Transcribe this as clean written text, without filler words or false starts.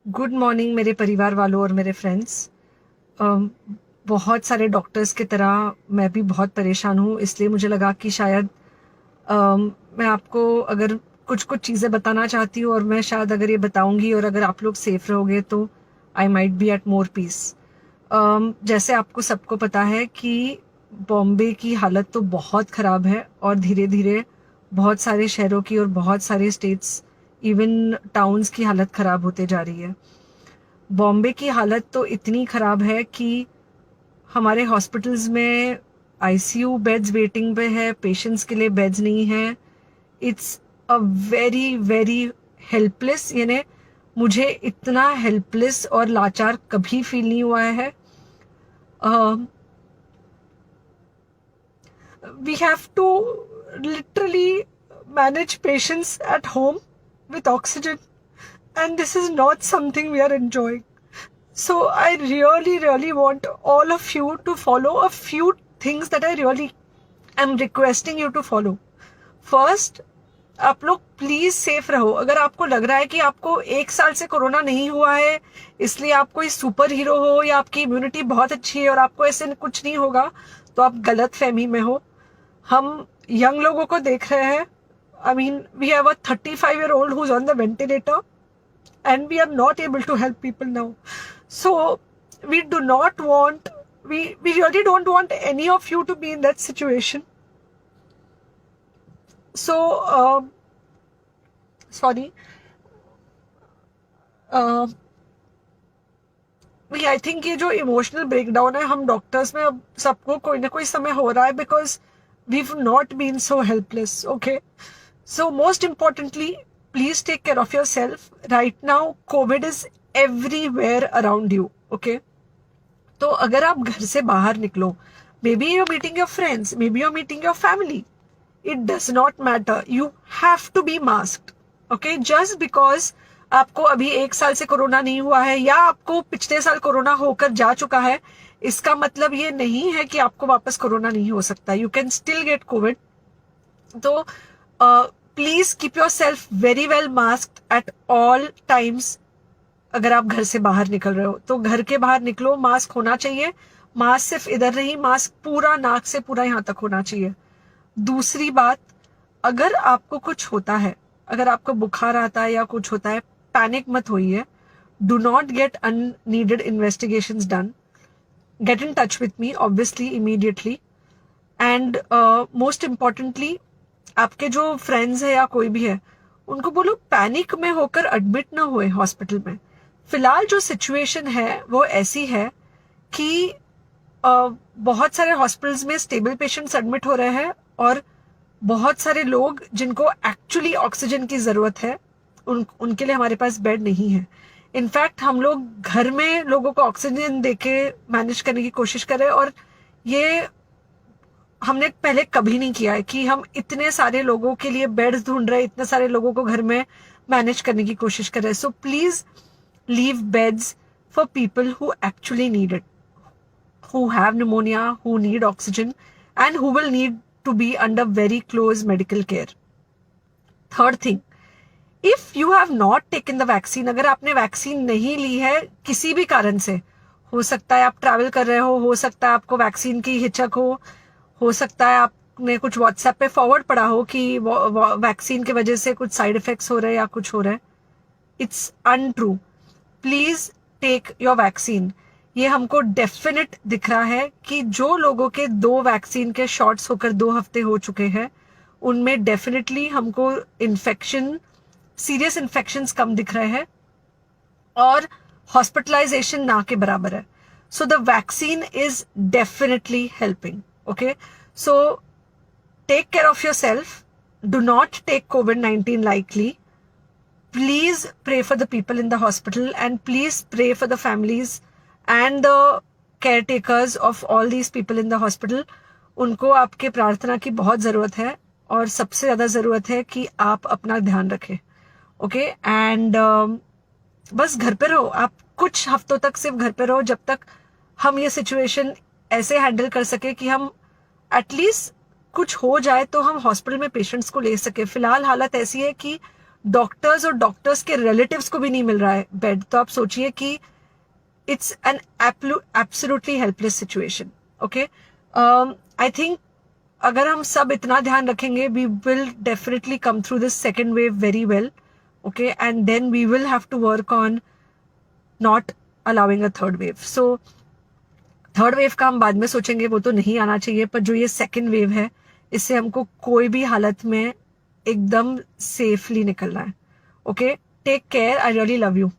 Good morning मेरे परिवार वालों और मेरे फ्रेंड्स। बहुत सारे डॉक्टर्स की तरह मैं भी बहुत परेशान हूँ, इसलिए मुझे लगा कि शायद मैं आपको अगर कुछ कुछ चीज़ें बताना चाहती हूँ और मैं शायद अगर ये बताऊंगी और अगर आप लोग सेफ रहोगे तो I might be at more peace. जैसे आपको सबको पता है कि बॉम्बे की हालत तो बहुत ख़राब है और धीरे धीरे बहुत सारे शहरों की और बहुत सारे स्टेट्स, इवन टाउन्स की हालत ख़राब होते जा रही है। बॉम्बे की हालत तो इतनी ख़राब है कि हमारे हॉस्पिटल्स में आईसीयू बेड्स वेटिंग पे है, पेशेंट्स के लिए बेड्स नहीं है। It's a very very helpless, यानी मुझे इतना हेल्पलेस और लाचार कभी फील नहीं हुआ है। We have to literally manage patients at home with oxygen, and this is not something we are enjoying. So I really want all of you to follow a few things that I really am requesting you to follow. First, आप लोग please safe रहो। अगर आपको लग रहा है कि आपको 1 साल से कोरोना नहीं हुआ है इसलिए आप कोई सुपर हीरो हो या आपकी इम्यूनिटी बहुत अच्छी है और आपको ऐसे कुछ नहीं होगा, तो आप गलत फहमी में हो। हम यंग लोगों को देख रहे हैं। I mean we have a 35-year-old who's on the ventilator and we are not able to help people now. So we do not want, we really don't want any of you to be in that situation. So sorry, I think ये जो emotional breakdown है हम doctors में अब सबको कोई ना कोई समय हो रहा है, because we not been so helpless. Okay, so most importantly please take care of your self. Right now COVID is everywhere around you. Okay, तो अगर आप घर से बाहर निकलो, maybe you're meeting your friends, maybe you're meeting your family, it does not matter, you have to be masked. Okay, just because आपको अभी 1 साल से कोरोना नहीं हुआ है या आपको पिछले साल कोरोना होकर जा चुका है, इसका मतलब ये नहीं है कि आपको वापस कोरोना नहीं हो सकता। You can still get COVID. तो please keep your self very well masked at all times. अगर आप घर से बाहर निकल रहे हो तो घर के बाहर निकलो, मास्क होना चाहिए। मास्क सिर्फ इधर नहीं, मास्क पूरा नाक से पूरा यहाँ तक होना चाहिए। दूसरी बात, अगर आपको कुछ होता है, अगर आपको बुखार आता है या कुछ होता है, पैनिक मत होइए। Do not get unneeded investigations done. Get in touch with me obviously immediately. And most importantly, आपके जो फ्रेंड्स है या कोई भी है उनको बोलो पैनिक में होकर एडमिट ना हुए हॉस्पिटल में। फिलहाल जो सिचुएशन है वो ऐसी है कि बहुत सारे हॉस्पिटल्स में स्टेबल पेशेंट्स एडमिट हो रहे हैं और बहुत सारे लोग जिनको एक्चुअली ऑक्सीजन की जरूरत है उनके लिए हमारे पास बेड नहीं है। इनफैक्ट हम लोग घर में लोगों को ऑक्सीजन देके मैनेज करने की कोशिश कर रहे हैं, और ये हमने पहले कभी नहीं किया है कि हम इतने सारे लोगों के लिए बेड्स ढूंढ रहे हैं, इतने सारे लोगों को घर में मैनेज करने की कोशिश कर रहे हैं। So please leave beds for people who actually need it, who have pneumonia, who need oxygen, and who will need to be under very close medical care. Third thing, if you have not taken the vaccine, अगर आपने vaccine नहीं ली है किसी भी कारण से, हो सकता है आप ट्रैवल कर रहे हो सकता है आपको वैक्सीन की हिचक हो सकता है आपने कुछ व्हाट्सएप पे फॉरवर्ड पढ़ा हो कि वैक्सीन की वजह से कुछ साइड इफेक्ट्स हो रहे हैं या कुछ हो रहा है। It's untrue. Please take your vaccine. ये हमको डेफिनेट दिख रहा है कि जो लोगों के 2 वैक्सीन के शॉट्स होकर 2 हफ्ते हो चुके हैं उनमें डेफिनेटली हमको इन्फेक्शन, सीरियस इन्फेक्शंस कम दिख रहे हैं और हॉस्पिटलाइजेशन ना के बराबर है। So the vaccine is definitely helping. Okay, so take care of your self, do not take COVID-19 lightly. Please pray for the people in the hospital and please pray for the families and the caretakers of all these people in the hospital. उनको आपके प्रार्थना की बहुत ज़रूरत है और सबसे ज़्यादा ज़रूरत है कि आप अपना ध्यान रखें। ओके, एंड बस घर पे रहो। आप कुछ हफ्तों तक सिर्फ घर पे रहो जब तक हम ये सिचुएशन ऐसे हैंडल कर सके कि हम एटलीस्ट कुछ हो जाए तो हम हॉस्पिटल में पेशेंट्स को ले सके। फिलहाल हालत ऐसी है कि डॉक्टर्स और डॉक्टर्स के रिलेटिव्स को भी नहीं मिल रहा है बेड, तो आप सोचिए कि it's an absolutely helpless situation. Okay, I think अगर हम सब इतना ध्यान रखेंगे, we will definitely come through this second wave very well. Okay, and then we will have to work on not allowing a third wave. So third wave का हम बाद में सोचेंगे, वो तो नहीं आना चाहिए, पर जो ये सेकेंड वेव है, इससे हमको कोई भी हालत में एकदम सेफली निकलना है. Okay, take care, I really love you.